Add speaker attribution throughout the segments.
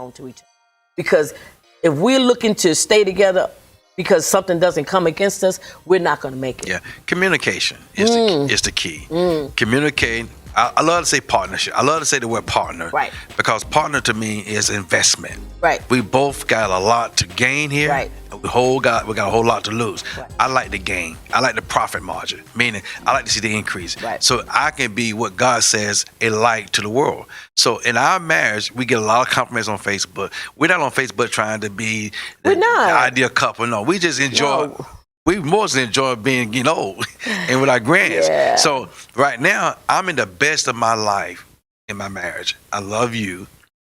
Speaker 1: wrong to each other. Because if we're looking to stay together because something doesn't come against us, we're not going to make it.
Speaker 2: Yeah, communication is the key. Communicate. I love to say partnership. I love to say the word partner.
Speaker 1: Right.
Speaker 2: Because partner to me is investment.
Speaker 1: Right.
Speaker 2: We both got a lot to gain here.
Speaker 1: Right.
Speaker 2: And we got a whole lot to lose.
Speaker 1: Right.
Speaker 2: I like the gain. I like the profit margin. Meaning I like to see the increase.
Speaker 1: Right.
Speaker 2: So I can be what God says a light to the world. So in our marriage, we get a lot of compliments on Facebook. We're not on Facebook trying to be the ideal couple. No, we just enjoy.
Speaker 1: No.
Speaker 2: We mostly enjoy being, and with our grands.
Speaker 1: Yeah.
Speaker 2: So right now, I'm in the best of my life in my marriage. I love you.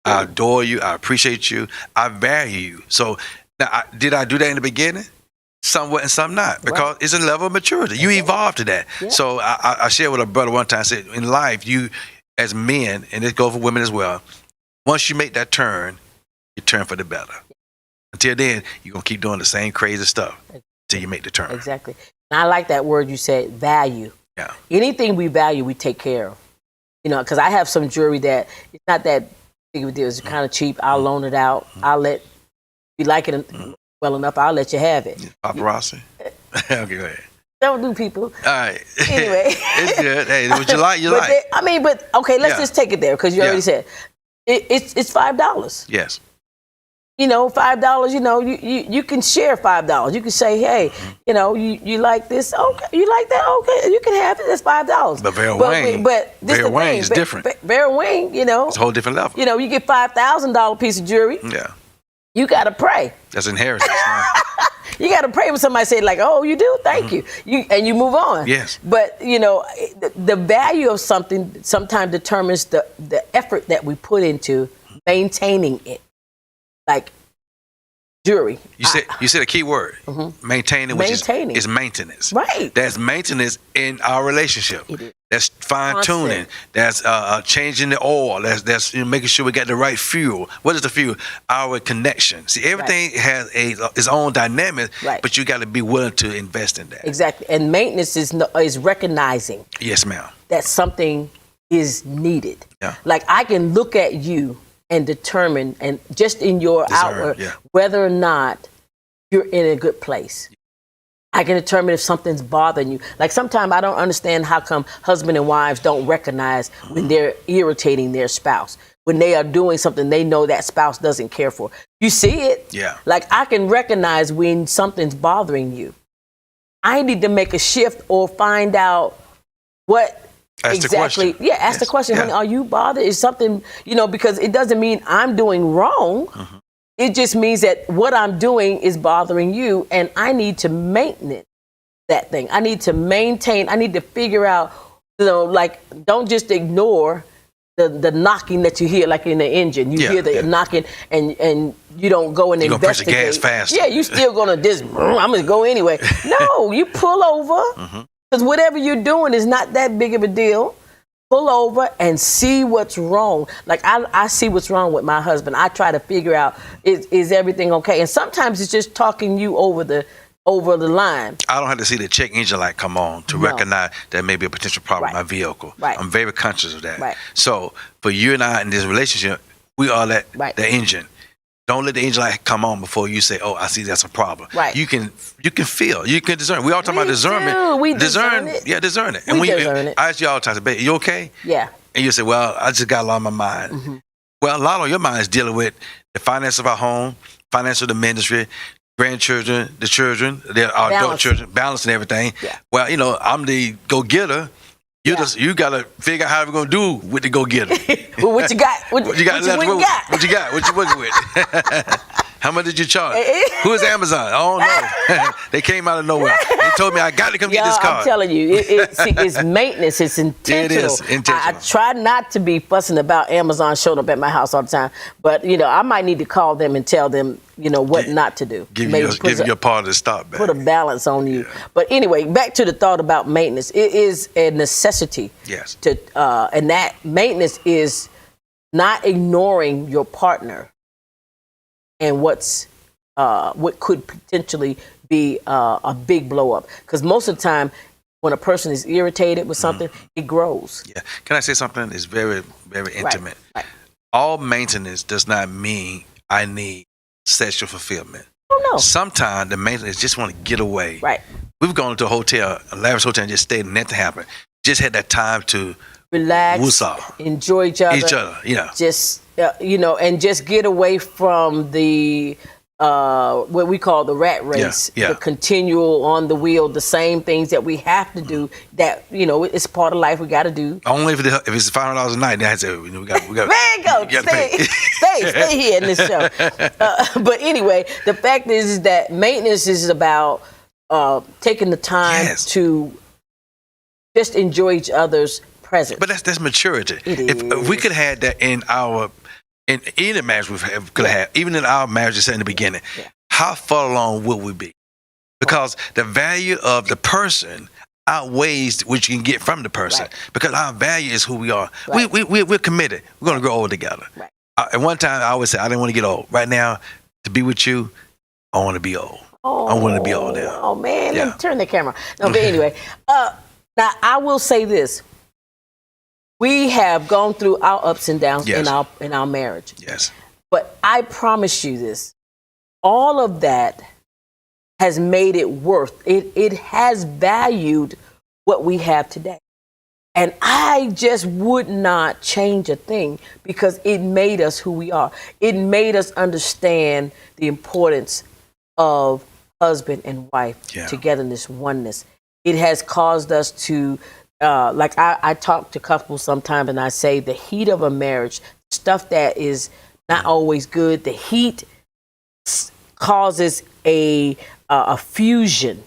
Speaker 2: I adore you. I appreciate you. I value you. So now, did I do that in the beginning? Somewhat and some not, because it's a level of maturity. You evolve to that. Yeah. So I shared with a brother one time, I said, in life, you as men, and this goes for women as well, once you make that turn, you turn for the better. Until then, you're going to keep doing the same crazy stuff. Till you make the turn.
Speaker 1: Exactly. And I like that word you said, value.
Speaker 2: Yeah.
Speaker 1: Anything we value, we take care of. Because I have some jewelry that it's not that big of a deal. It's kind of cheap. I'll loan it out. If you like it well enough, I'll let you have it.
Speaker 2: Paparazzi? Okay, go ahead.
Speaker 1: Don't do people.
Speaker 2: All right.
Speaker 1: Anyway.
Speaker 2: It's good. Hey, what you like, you like.
Speaker 1: Okay, let's just take it there, because you already said it's $5.
Speaker 2: Yes.
Speaker 1: $5, you can share $5. You can say, hey, you like this? Okay. You like that? Okay. You can have it. That's $5.
Speaker 2: But Vera Wang is different.
Speaker 1: Vera Wang,
Speaker 2: it's a whole different level.
Speaker 1: You get $5,000 piece of jewelry.
Speaker 2: Yeah.
Speaker 1: You got to pray.
Speaker 2: That's inheritance.
Speaker 1: You got to pray when somebody say like, oh, you do? Thank you. And you move on.
Speaker 2: Yes.
Speaker 1: But, the value of something sometimes determines the effort that we put into maintaining it. Like jewelry.
Speaker 2: You said a key word. Maintaining, which is maintenance.
Speaker 1: Right.
Speaker 2: That's maintenance in our relationship. That's fine tuning. That's changing the oil. That's making sure we got the right fuel. What is the fuel? Our connection. See, everything has its own dynamic, but you got to be willing to invest in that.
Speaker 1: Exactly. And maintenance is recognizing.
Speaker 2: Yes, ma'am. That
Speaker 1: something is needed.
Speaker 2: Yeah.
Speaker 1: Like I can look at you and determine, and just in your outward, whether or not you're in a good place. I can determine if something's bothering you. Like sometimes I don't understand how come husband and wives don't recognize when they're irritating their spouse. When they are doing something they know that spouse doesn't care for. You see it?
Speaker 2: Yeah.
Speaker 1: Like I can recognize when something's bothering you. I need to make a shift or find out what
Speaker 2: Ask
Speaker 1: exactly.
Speaker 2: the question.
Speaker 1: Yeah, ask the question. Honey, are you bothered? Is something, because it doesn't mean I'm doing wrong. It just means that what I'm doing is bothering you, and I need to maintenance that thing. I need to maintain. I need to figure out, don't just ignore the knocking that you hear, like in the engine. You hear the knocking, and you don't go and
Speaker 2: investigate. Press the gas faster.
Speaker 1: Yeah, you still gonna I'm gonna go anyway. No, you pull over. Because whatever you're doing is not that big of a deal. Pull over and see what's wrong. Like I see what's wrong with my husband. I try to figure out is everything okay. And sometimes it's just talking you over the line. I
Speaker 2: don't have to see the check engine light come on to recognize there may be a potential problem with my vehicle.
Speaker 1: Right.
Speaker 2: I'm very conscious of that.
Speaker 1: Right.
Speaker 2: So for you and I in this relationship, we are the engine. Don't let the engine light come on before you say, "Oh, I see that's a problem."
Speaker 1: Right.
Speaker 2: You can feel. You can discern. We all talking about discernment.
Speaker 1: We discern it.
Speaker 2: Yeah, discern it.
Speaker 1: And discern it.
Speaker 2: I ask you all the time, "Babe, you okay?"
Speaker 1: Yeah.
Speaker 2: And you say, "Well, I just got a lot on my mind." Well, a lot on your mind is dealing with the finance of our home, finance of the ministry, grandchildren, the children, our adult children, balance and everything.
Speaker 1: Yeah.
Speaker 2: Well, I'm the go-getter. You gotta figure out how we're gonna do with the go-getter.
Speaker 1: Well, what you got? What you got?
Speaker 2: What you got? What you working with? How much did you charge? Who is Amazon? I don't know. They came out of nowhere. They told me I got to come get this car.
Speaker 1: I'm telling you, it's maintenance. It's intentional.
Speaker 2: It is intentional.
Speaker 1: I try not to be fussing about Amazon showing up at my house all the time, but I might need to call them and tell them what not to do.
Speaker 2: Give your part of the stop back.
Speaker 1: Put a balance on you. Yeah. But anyway, back to the thought about maintenance. It is a necessity.
Speaker 2: Yes.
Speaker 1: And that maintenance is not ignoring your partner and what could potentially be a big blow up. Because most of the time, when a person is irritated with something, it grows.
Speaker 2: Yeah. Can I say something? It's very, very intimate.
Speaker 1: Right.
Speaker 2: all maintenance does not mean I need sexual fulfillment.
Speaker 1: Oh no.
Speaker 2: Sometimes the maintenance just want to get away.
Speaker 1: Right.
Speaker 2: We've gone to a hotel, a lavish hotel, and just stayed and nothing happened. Just had that time to
Speaker 1: Relax,
Speaker 2: woosah.
Speaker 1: enjoy each other.
Speaker 2: Just
Speaker 1: and just get away from the what we call the rat race, the continual on the wheel, the same things that we have to do. That it's part of life. We got to do.
Speaker 2: Only if it's $500 a night. That's it. We got.
Speaker 1: Man, go stay here in this show. But anyway, the fact is that maintenance is about taking the time to just enjoy each other's presence.
Speaker 2: But that's maturity.
Speaker 1: If
Speaker 2: we could have that in any marriage we could have, even in our marriages in the beginning, how far along would we be? Because the value of the person outweighs what you can get from the person. Because our value is who we are. We're committed. We're going to grow old together. At one time, I always say, I didn't want to get old. Right now, to be with you, I want to be old. I want to be old now.
Speaker 1: Oh, man. Let me turn the camera. No, but anyway. Now, I will say this. We have gone through our ups and downs in our marriage.
Speaker 2: Yes.
Speaker 1: But I promise you this. All of that has made it worth it. It has valued what we have today. And I just would not change a thing because it made us who we are. It made us understand the importance of husband and wife, togetherness, oneness. It has caused us to, I talk to couples sometimes and I say the heat of a marriage, stuff that is not always good, the heat causes a fusion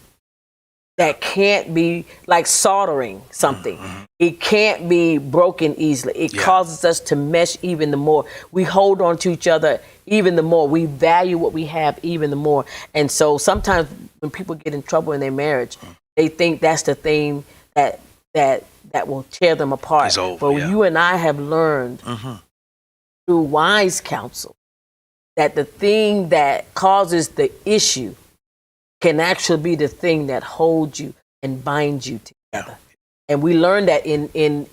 Speaker 1: that can't be like soldering something. It can't be broken easily. It causes us to mesh even the more. We hold on to each other even the more. We value what we have even the more. And so sometimes when people get in trouble in their marriage, they think that's the thing that will tear them apart.
Speaker 2: It's over,
Speaker 1: but you and I have learned through wise counsel that the thing that causes the issue can actually be the thing that holds you and binds you together. And we learned that in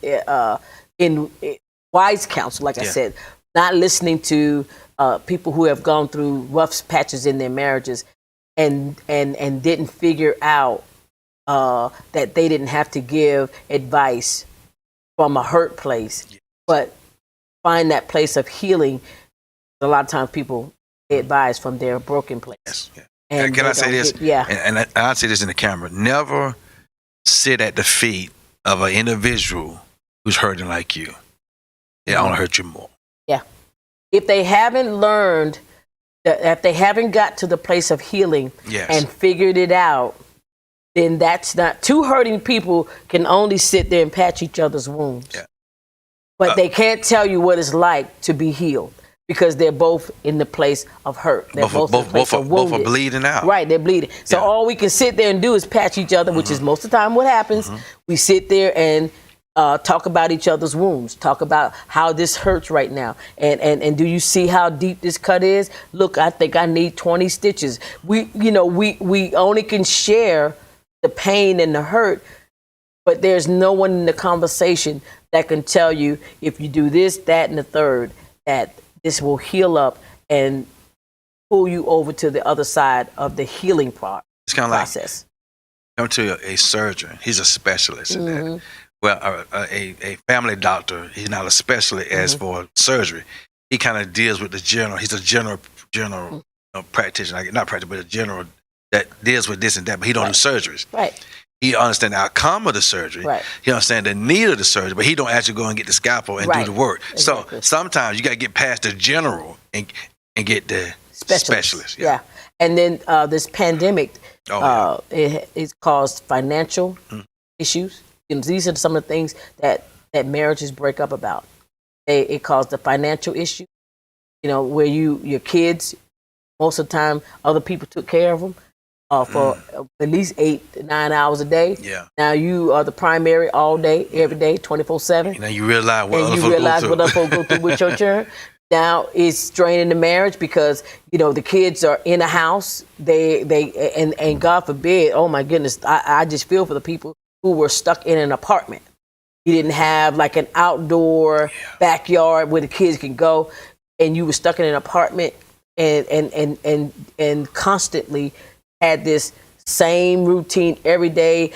Speaker 1: wise counsel, like I said, not listening to people who have gone through rough patches in their marriages and didn't figure out that they didn't have to give advice from a hurt place, but find that place of healing. A lot of times people advise from their broken place. And
Speaker 2: can I say this? And I'll say this in the camera. Never sit at the feet of an individual who's hurting like you. They only hurt you more. Yeah.
Speaker 1: If they haven't learned, if they haven't got to the place of healing and figured it out, then that's not. Two hurting people can only sit there and patch each other's wounds. But they can't tell you what it's like to be healed. Because they're both in the place of hurt. They're both
Speaker 2: are bleeding out.
Speaker 1: Right, they're bleeding. So all we can sit there and do is patch each other, which is most of the time what happens. We sit there and talk about each other's wounds, talk about how this hurts right now. And do you see how deep this cut is? Look, I think I need 20 stitches. We only can share the pain and the hurt, but there's no one in the conversation that can tell you if you do this, that, and the third, that this will heal up and pull you over to the other side of the healing process.
Speaker 2: It's kind of like come to a surgeon. He's a specialist in that. Well, a family doctor, he's not a specialist as for surgery. He kind of deals with the general. He's a general practitioner, not practitioner, but a general that deals with this and that, but he don't do surgeries. He understands the outcome of the surgery. He understands the need of the surgery, but he don't actually go and get the scalpel and do the work. So sometimes you got to get past the general and get the specialist.
Speaker 1: And then this pandemic, it's caused financial issues. These are some of the things that marriages break up about. It caused the financial issue, where your kids, most of the time, other people took care of them. For at least 8 to 9 hours a day. Now you are the primary all day, every day, 24/7.
Speaker 2: Now you realize what
Speaker 1: other folks go through with your children. Now it's straining the marriage because the kids are in a house. And God forbid, oh my goodness, I just feel for the people who were stuck in an apartment. You didn't have like an outdoor backyard where the kids can go, and you were stuck in an apartment and constantly had this same routine every day.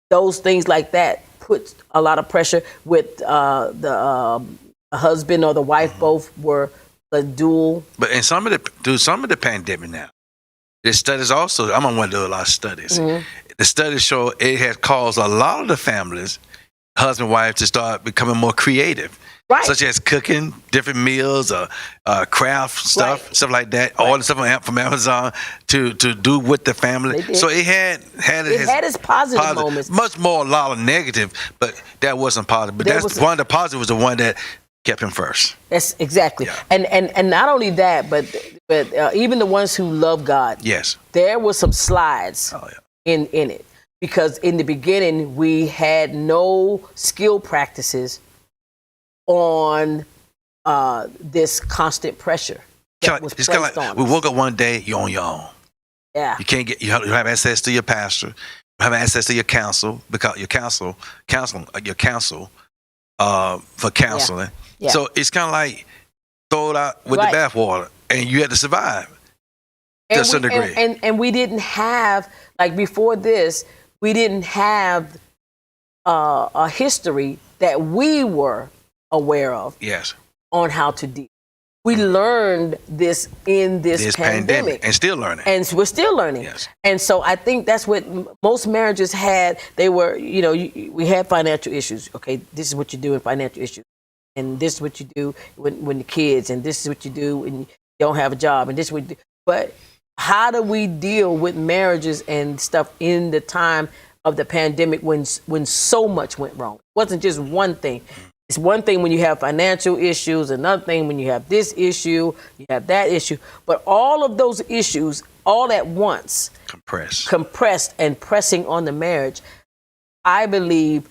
Speaker 1: Those things like that put a lot of pressure with the husband or the wife. Both were a dual.
Speaker 2: But in some of the pandemic now, the studies also, I'm gonna want to do a lot of studies. The studies show it has caused a lot of the families, husband, wife, to start becoming more creative.
Speaker 1: Right.
Speaker 2: Such as cooking different meals, craft stuff, stuff like that. All the stuff from Amazon to do with the family. So it had its positive moments. Much more a lot of negative, but that wasn't positive. But one of the positive was the one that kept him first.
Speaker 1: That's exactly. Yeah. And not only that, but even the ones who love God.
Speaker 2: Yes.
Speaker 1: There were some slides in it, because in the beginning we had no skill practices on this constant pressure that was placed
Speaker 2: like
Speaker 1: on us.
Speaker 2: We woke up one day, you're on your own.
Speaker 1: Yeah.
Speaker 2: You can't you don't have access to your pastor. You don't have access to your counsel, because your counsel for counseling.
Speaker 1: Yeah.
Speaker 2: So it's kind of like throw it out with the bathwater, and you had to survive to a certain degree.
Speaker 1: And we didn't have, like before this, we didn't have a history that we were aware of.
Speaker 2: Yes.
Speaker 1: On how to deal. We learned this in this pandemic.
Speaker 2: And still learning.
Speaker 1: And we're still learning.
Speaker 2: Yes.
Speaker 1: And so I think that's what most marriages had. They were, we had financial issues. Okay, this is what you do in financial issues. And this is what you do when the kids, and this is what you do when you don't have a job, and this is what you do. But how do we deal with marriages and stuff in the time of the pandemic when so much went wrong? It wasn't just one thing. It's one thing when you have financial issues, another thing when you have this issue, you have that issue. But all of those issues all at once, compressed and pressing on the marriage, I believe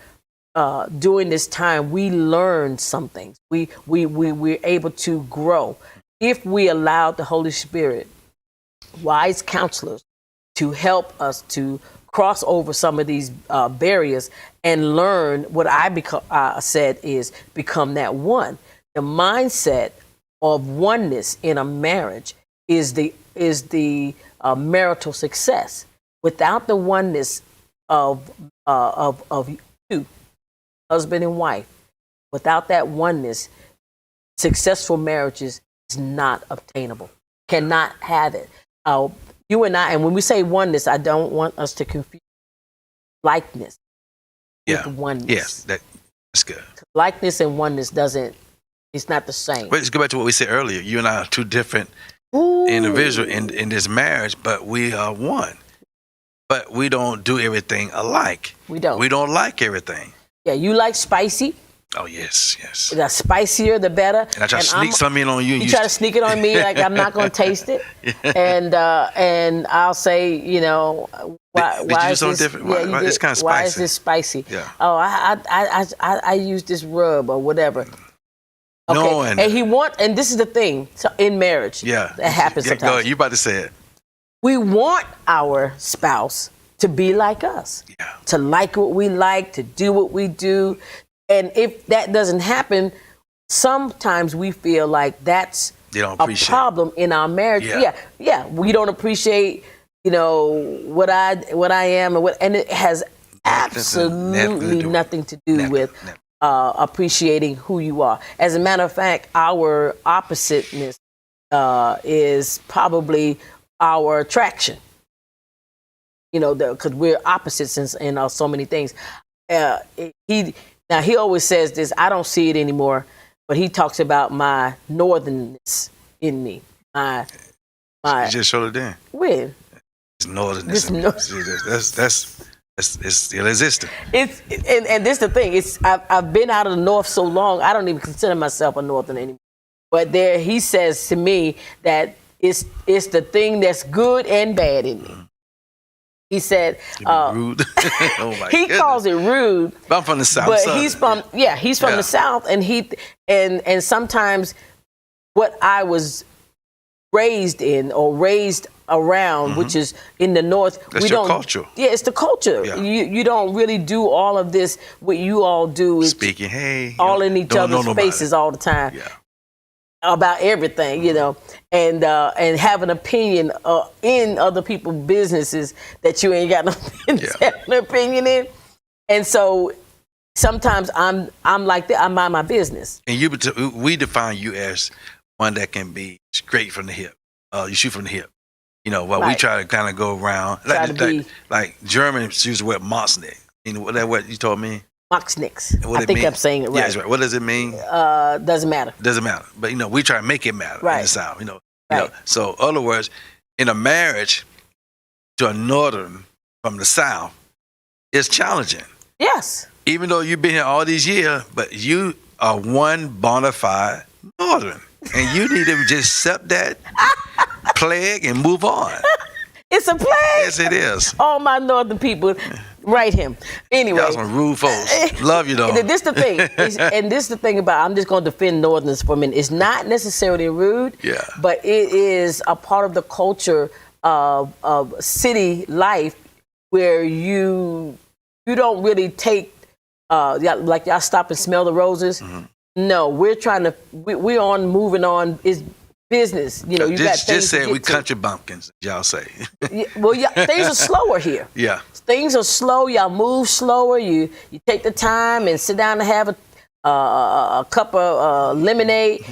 Speaker 1: during this time we learned some things. We're able to grow if we allowed the Holy Spirit, wise counselors, to help us to cross over some of these barriers and learn what I said is become that one. The mindset of oneness in a marriage is the marital success. Without the oneness of two, husband and wife, without that oneness, successful marriages is not obtainable. Cannot have it. You and I, and when we say oneness, I don't want us to confuse likeness with oneness.
Speaker 2: Yes, that's good.
Speaker 1: Likeness and oneness it's not the same.
Speaker 2: Let's go back to what we said earlier. You and I are two different individuals in this marriage, but we are one. But we don't do everything alike.
Speaker 1: We don't.
Speaker 2: We don't like everything.
Speaker 1: Yeah, you like spicy.
Speaker 2: Oh, yes.
Speaker 1: The spicier, the better.
Speaker 2: And I try to sneak something in on you.
Speaker 1: You try to sneak it on me like I'm not going to taste it. And I'll say, why
Speaker 2: did you do something different? Why it's kind of spicy.
Speaker 1: Why is this spicy?
Speaker 2: Yeah.
Speaker 1: Oh, I use this rub or whatever. Okay. And this is the thing in marriage.
Speaker 2: Yeah.
Speaker 1: That happens sometimes.
Speaker 2: Go ahead. You about to say it.
Speaker 1: We want our spouse to be like us.
Speaker 2: Yeah.
Speaker 1: To like what we like, to do what we do. And if that doesn't happen, sometimes we feel like that's a problem in our marriage. Yeah. We don't appreciate, what I am and it has absolutely nothing to do with appreciating who you are. As a matter of fact, our oppositeness is probably our attraction. Because we're opposites in so many things. He always says this, I don't see it anymore, but he talks about my northernness in me. You
Speaker 2: just showed it then.
Speaker 1: When?
Speaker 2: It's northernness. It's still existing.
Speaker 1: And this is the thing. I've been out of the north so long, I don't even consider myself a northern anymore. But he says to me that it's the thing that's good and bad in me. He said,
Speaker 2: rude. Oh my
Speaker 1: he calls it rude.
Speaker 2: But I'm from the South.
Speaker 1: But he's from the South, and sometimes what I was raised in or raised around, which is in the North.
Speaker 2: That's your culture.
Speaker 1: Yeah, it's the culture.
Speaker 2: Yeah.
Speaker 1: You don't really do all of this. What you all do is
Speaker 2: Speaking, hey,
Speaker 1: all in each other's faces all the time.
Speaker 2: Yeah.
Speaker 1: About everything, you know, and have an opinion in other people's businesses that you ain't got no business having an opinion in. And so sometimes I'm like that. I mind my business.
Speaker 2: And we define you as one that can be straight from the hip. You shoot from the hip. You know, while we try to kind of go around. Like Germans use the word Motznick. You know, what you told me?
Speaker 1: Moxnicks. I think I'm saying it right.
Speaker 2: Yeah, that's right. What does it mean?
Speaker 1: Doesn't matter.
Speaker 2: Doesn't matter. But, you know, we try to make it matter in the South, you know.
Speaker 1: Right.
Speaker 2: You know. So, in other words, in a marriage to a Northern from the South, it's challenging.
Speaker 1: Yes.
Speaker 2: Even though you've been here all these years, but you are one bona fide Northern. And you need to just accept that plague and move on.
Speaker 1: It's a plague.
Speaker 2: Yes, it is.
Speaker 1: All my Northern people, write him. Anyway.
Speaker 2: Y'all some rude folks. Love you, though.
Speaker 1: This the thing. And this is the thing about, I'm just going to defend Northerners for a minute. It's not necessarily rude, but it is a part of the culture of city life where you don't really take, like y'all stop and smell the roses. No, we're we're on, moving on. It's business. You know, you got things
Speaker 2: just say we
Speaker 1: to.
Speaker 2: country bumpkins, y'all say.
Speaker 1: Things are slower here.
Speaker 2: Yeah.
Speaker 1: Things are slow. Y'all move slower. You take the time and sit down and have a cup of lemonade.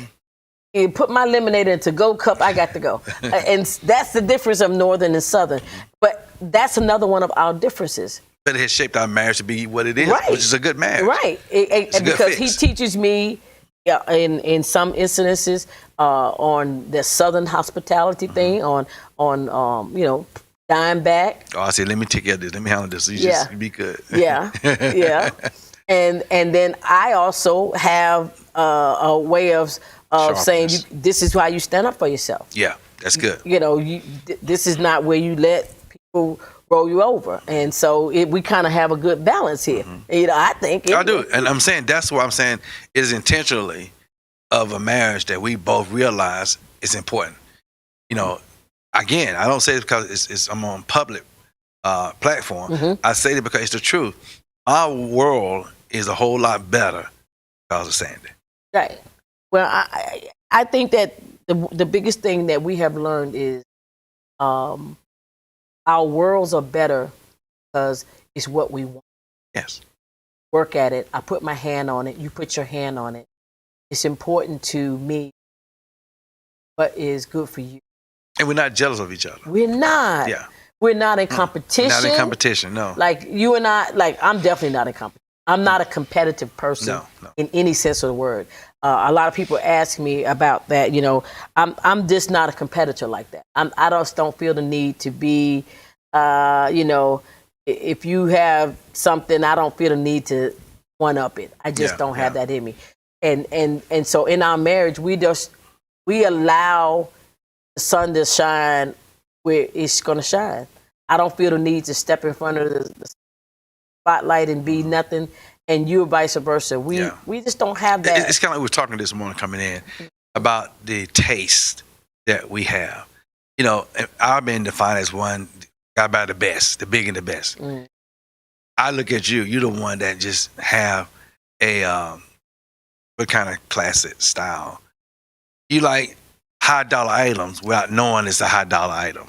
Speaker 1: You put my lemonade in a to-go cup. I got to go. And that's the difference of Northern and Southern. But that's another one of our differences.
Speaker 2: But it has shaped our marriage to be what it is, which is a good marriage.
Speaker 1: Right. Because he teaches me, in some instances, on the Southern hospitality thing, on you know, dime back.
Speaker 2: Oh, I said, let me take care of this. Let me handle this. You just be good.
Speaker 1: Yeah. And then I also have a way of saying, this is why you stand up for yourself.
Speaker 2: Yeah, that's good.
Speaker 1: You know, this is not where you let people roll you over. And so we kind of have a good balance here. You know, I think.
Speaker 2: I do. And I'm saying, that's what I'm saying is intentionally of a marriage that we both realize is important. You know, again, I don't say it because I'm on public platform. I say it because it's the truth. Our world is a whole lot better because of Sandy.
Speaker 1: Right. Well, I think that the biggest thing that we have learned is our worlds are better because it's what we want.
Speaker 2: Yes.
Speaker 1: Work at it. I put my hand on it. You put your hand on it. It's important to me what is good for you. And
Speaker 2: we're not jealous of each other.
Speaker 1: We're not.
Speaker 2: Yeah.
Speaker 1: We're not in competition.
Speaker 2: Not in competition, no.
Speaker 1: Like you and I, I'm definitely not in competition. I'm not a competitive person in any sense of the word. A lot of people ask me about that. You know, I'm just not a competitor like that. I just don't feel the need to be, you know, if you have something, I don't feel the need to one up it. I just don't have that in me. And so in our marriage, we allow the sun to shine where it's going to shine. I don't feel the need to step in front of the spotlight and be nothing, and you vice versa. We just don't have that.
Speaker 2: It's kind of like we were talking this morning coming in about the taste that we have. You know, I've been defined as one got by the best, the big and the best. I look at you. You're the one that just have a what kind of classic style. You like high dollar items without knowing it's a high dollar item.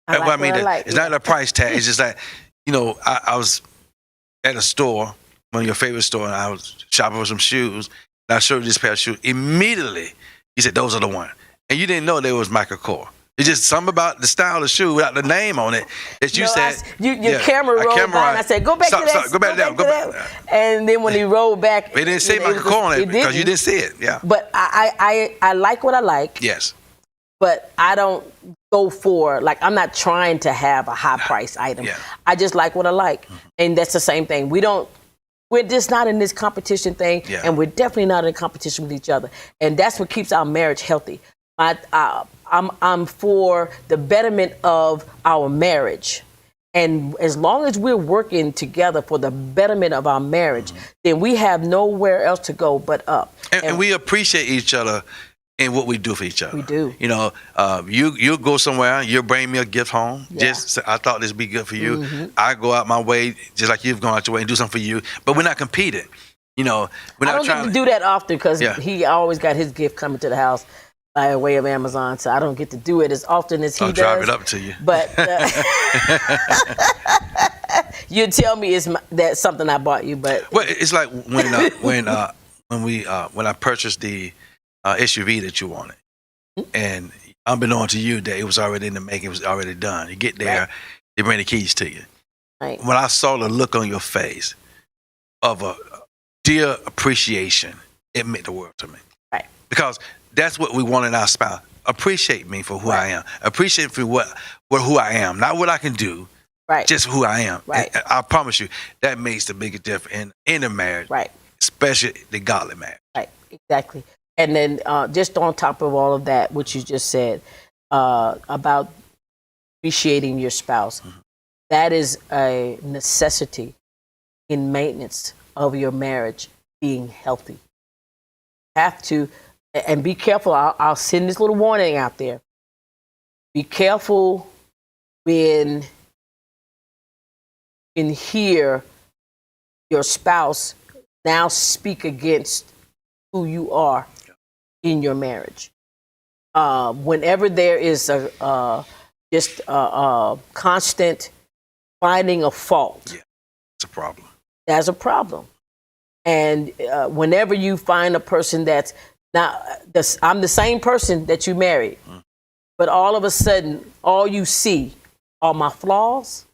Speaker 2: It's not a price tag. It's just like, you know, I was at a store, one of your favorite store, and I was shopping for some shoes. And I showed you this pair of shoes. Immediately, you said, those are the one. And you didn't know they was Michael Kors. It's just something about the style of the shoe without the name on it that you said.
Speaker 1: Your camera rolled by, and I said, go back to that.
Speaker 2: Go back to that.
Speaker 1: And then when he rolled back.
Speaker 2: It didn't say Michael Kors on it because you didn't see it. Yeah.
Speaker 1: But I like what I like.
Speaker 2: Yes.
Speaker 1: But I don't go for, like, I'm not trying to have a high price item.
Speaker 2: Yeah.
Speaker 1: I just like what I like. And that's the same thing. We're just not in this competition thing. Yeah. And we're definitely not in competition with each other. And that's what keeps our marriage healthy. I'm for the betterment of our marriage. And as long as we're working together for the betterment of our marriage, then we have nowhere else to go but up.
Speaker 2: And we appreciate each other in what we do for each other.
Speaker 1: We do.
Speaker 2: You know, you go somewhere, you'll bring me a gift home.
Speaker 1: Yeah.
Speaker 2: Just say, I thought this would be good for you.
Speaker 1: Mm-hmm.
Speaker 2: I go out my way, just like you've gone out your way and do something for you. But we're not competing. You know, we're
Speaker 1: I
Speaker 2: not
Speaker 1: don't
Speaker 2: trying
Speaker 1: get to do that often because
Speaker 2: Yeah.
Speaker 1: he always got his gift coming to the house by way of Amazon. So I don't get to do it as often as he
Speaker 2: I'll
Speaker 1: does.
Speaker 2: drive it up to you.
Speaker 1: But you tell me that's something I bought you. But
Speaker 2: Well, it's like when I purchased the SUV that you wanted, and unbeknownst to you, that it was already in the making, it was already done. You get there,
Speaker 1: Right.
Speaker 2: they bring the keys to you.
Speaker 1: right,
Speaker 2: When I saw the look on your face of a dear appreciation, it meant the world to me.
Speaker 1: Right.
Speaker 2: Because that's what we want in our spouse. Appreciate me for who
Speaker 1: Right.
Speaker 2: I am. Appreciate for who I am, not what I can do,
Speaker 1: right,
Speaker 2: just who I am.
Speaker 1: Right.
Speaker 2: And I promise you, that makes the biggest difference in a marriage,
Speaker 1: right.
Speaker 2: especially the godly marriage.
Speaker 1: Right, exactly. And then just on top of all of that, what you just said about appreciating your spouse, that is a necessity in maintenance of your marriage being healthy. You have to, and be careful. I'll send this little warning out there. Be careful when you can hear your spouse now speak against who you are in your marriage. Whenever there is a constant finding a fault,
Speaker 2: It's a problem.
Speaker 1: that's a problem. And whenever you find a person that's not, I'm the same person that you married, but all of a sudden, all you see are my flaws.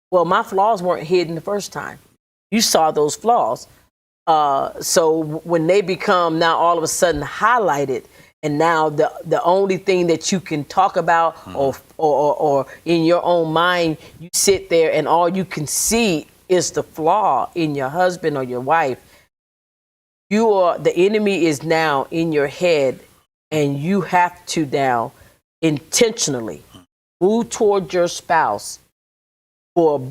Speaker 1: Well, my flaws weren't hidden the first time. You saw those flaws. So when they become now all of a sudden highlighted, and now the only thing that you can talk about or in your own mind, you sit there and all you can see is the flaw in your husband or your wife. The enemy is now in your head, and you have to now intentionally move toward your spouse for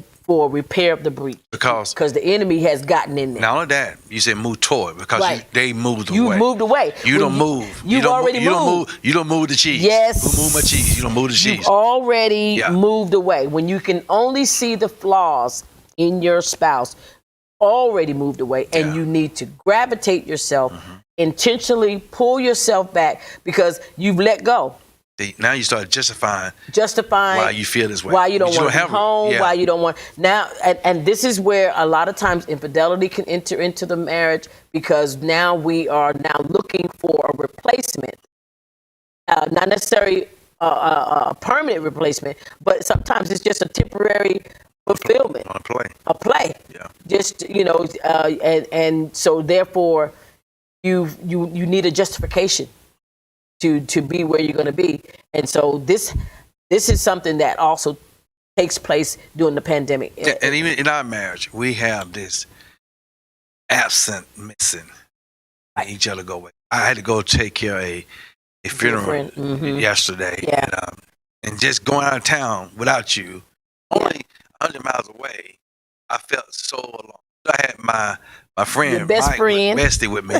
Speaker 1: repair of the breach,
Speaker 2: Because
Speaker 1: the enemy has gotten in there.
Speaker 2: not only that, you said move toward, because
Speaker 1: Right.
Speaker 2: they moved away.
Speaker 1: You moved away.
Speaker 2: You
Speaker 1: When
Speaker 2: don't move.
Speaker 1: You've already moved.
Speaker 2: You don't move the cheese.
Speaker 1: Yes.
Speaker 2: Who moved my cheese? You don't move the cheese.
Speaker 1: You've already
Speaker 2: Yeah.
Speaker 1: moved away. When you can only see the flaws in your spouse, already moved away, and
Speaker 2: Yeah.
Speaker 1: you need to gravitate yourself, intentionally pull yourself back because you've let go.
Speaker 2: Now you start justifying
Speaker 1: Justifying
Speaker 2: why you feel this way.
Speaker 1: why you don't
Speaker 2: But
Speaker 1: want to be
Speaker 2: have it.
Speaker 1: home,
Speaker 2: Yeah.
Speaker 1: why you don't want now, and this is where a lot of times infidelity can enter into the marriage, because now we are now looking for a replacement, not necessarily a permanent replacement, but sometimes it's just a temporary fulfillment,
Speaker 2: On a play.
Speaker 1: a play.
Speaker 2: Yeah.
Speaker 1: Just and so therefore you need a justification to be where you're going to be. And so this is something that also takes place during the pandemic.
Speaker 2: And even in our marriage, we have this missing each other go away. I had to go take care of a funeral yesterday.
Speaker 1: Yeah.
Speaker 2: And just going out of town without you, only 100 miles away, I felt so alone. I had my friend,
Speaker 1: Your best
Speaker 2: Mike,
Speaker 1: friend.
Speaker 2: bestie with me,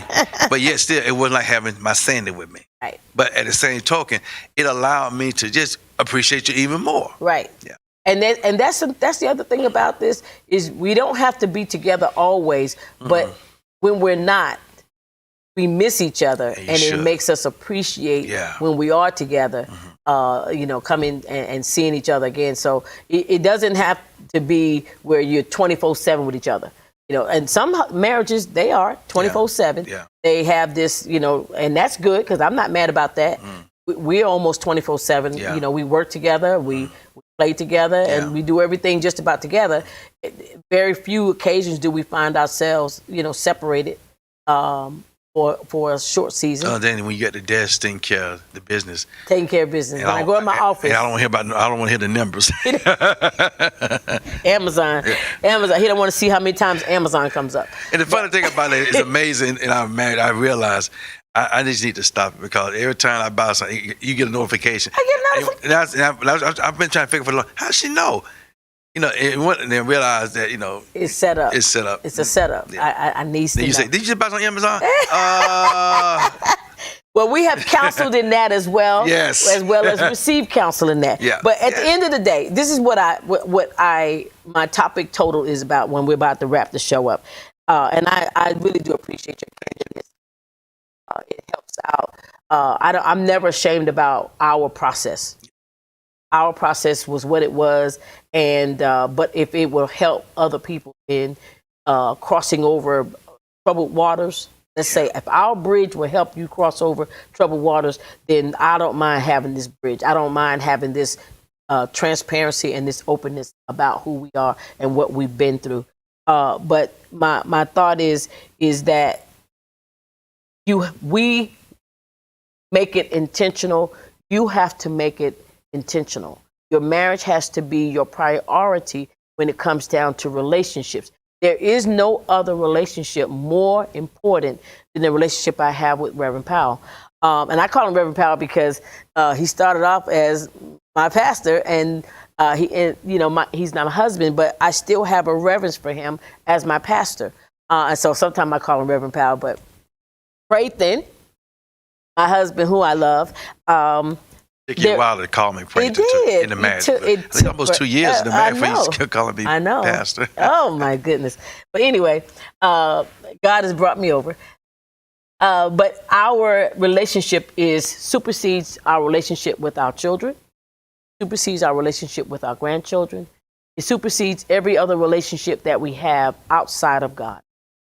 Speaker 2: but yet still, it wasn't like having my Sandy with me.
Speaker 1: Right.
Speaker 2: But at the same token, it allowed me to just appreciate you even more.
Speaker 1: Right.
Speaker 2: Yeah.
Speaker 1: And that's the other thing about this is we don't have to be together always, but when we're not, we miss each other,
Speaker 2: You
Speaker 1: and
Speaker 2: should.
Speaker 1: it makes us appreciate
Speaker 2: Yeah.
Speaker 1: when we are together. Coming and seeing each other again. So it doesn't have to be where you're 24/7 with each other. And some marriages, they are 24/7.
Speaker 2: Yeah.
Speaker 1: They have this, and that's good, because I'm not mad about that. We're almost 24/7.
Speaker 2: Yeah.
Speaker 1: We work together, we play together,
Speaker 2: Yeah.
Speaker 1: and we do everything just about together. Very few occasions do we find ourselves, separated for a short season,
Speaker 2: Then when you get the desk taking care of the business,
Speaker 1: taking care of business. When I go in my office,
Speaker 2: and I don't want to hear the numbers.
Speaker 1: Amazon. He don't want to see how many times Amazon comes up.
Speaker 2: And the funny thing about it, it's amazing. In our marriage, I realized I just need to stop it, because every time I buy something, you get a notification.
Speaker 1: I get a notification.
Speaker 2: I've been trying to figure for a long. How does she know? And then realize that
Speaker 1: It's set up.
Speaker 2: it's set up.
Speaker 1: It's a setup.
Speaker 2: Yeah.
Speaker 1: I need to
Speaker 2: Then you
Speaker 1: know.
Speaker 2: say, "Did you just buy something on Amazon?"
Speaker 1: Well, we have counseled in that as well.
Speaker 2: Yes.
Speaker 1: As well as received counsel in that.
Speaker 2: Yeah.
Speaker 1: But at the end of the day, this is what my topic total is about when we're about to wrap the show up. And I really do appreciate your kindness. It helps out. I'm never ashamed about our process. Our process was what it was, and but if it will help other people in crossing over troubled waters, let's say if our bridge will help you cross over troubled waters, then I don't mind having this bridge. I don't mind having this transparency and this openness about who we are and what we've been through. But my thought is that we make it intentional. You have to make it intentional. Your marriage has to be your priority when it comes down to relationships. There is no other relationship more important than the relationship I have with Reverend Powell. And I call him Reverend Powell because he started off as my pastor, and he's not my husband, but I still have a reverence for him as my pastor. And so sometimes I call him Reverend Powell. But Prathan, my husband, who I love,
Speaker 2: It took you a while to call me Prathan in the marriage. I think almost 2 years in the marriage before you calling me pastor.
Speaker 1: Oh my goodness. But anyway, God has brought me over. But our relationship supersedes our relationship with our children, supersedes our relationship with our grandchildren. It supersedes every other relationship that we have outside of God.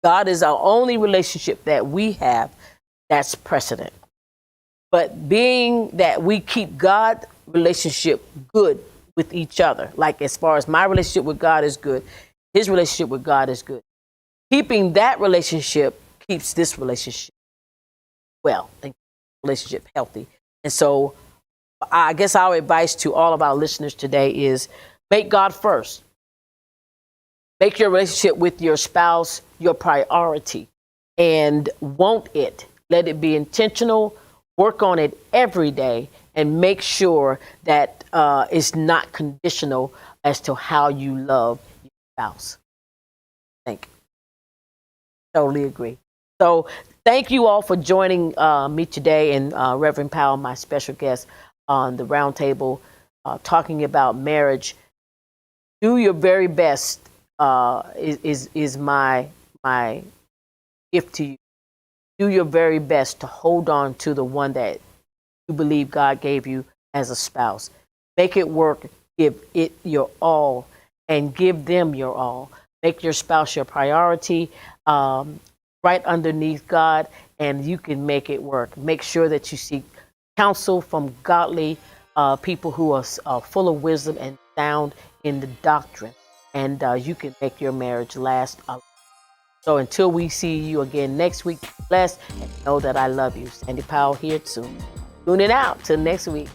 Speaker 1: God is our only relationship that we have that's precedent. But being that we keep God's relationship good with each other, like as far as my relationship with God is good, his relationship with God is good. Keeping that relationship keeps this relationship well and relationship healthy. And so I guess our advice to all of our listeners today is make God first. Make your relationship with your spouse your priority and want it. Let it be intentional. Work on it every day and make sure that it's not conditional as to how you love your spouse. Thank you. Totally agree. So thank you all for joining me today and Reverend Powell, my special guest on the roundtable, talking about marriage. Do your very best is my gift to you. Do your very best to hold on to the one that you believe God gave you as a spouse. Make it work. Give it your all and give them your all. Make your spouse your priority right underneath God, and you can make it work. Make sure that you seek counsel from godly people who are full of wisdom and sound in the doctrine, and you can make your marriage last a long. So until we see you again next week, bless and know that I love you. Sandy Powell here too. Tune it out till next week.